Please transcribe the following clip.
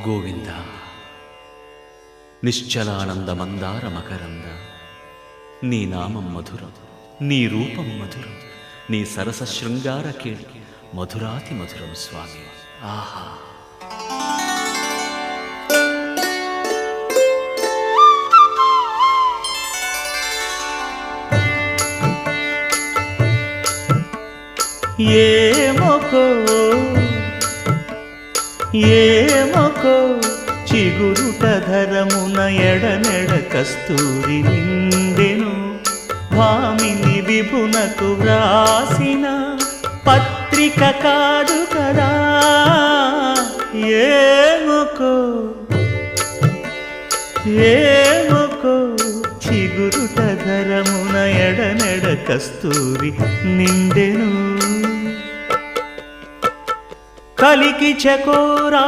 గోవింద నిశ్చలానంద మందార మకరంద నీ నామం మధురం, నీ రూపం మధురం, నీ సరస శృంగార కేళి మధురాతి మధురం స్వామి. ఆహా! ఏమొకో చిగురుట ధరమున ఎడనెడ కస్తూరి నిండెను. భామిని విభునకు వ్రాసిన పత్రిక కాదు కదా. ఏమొకో చిగురుట ధరమున ఎడనెడ కస్తూరి నిండెను. కలికి చకోరా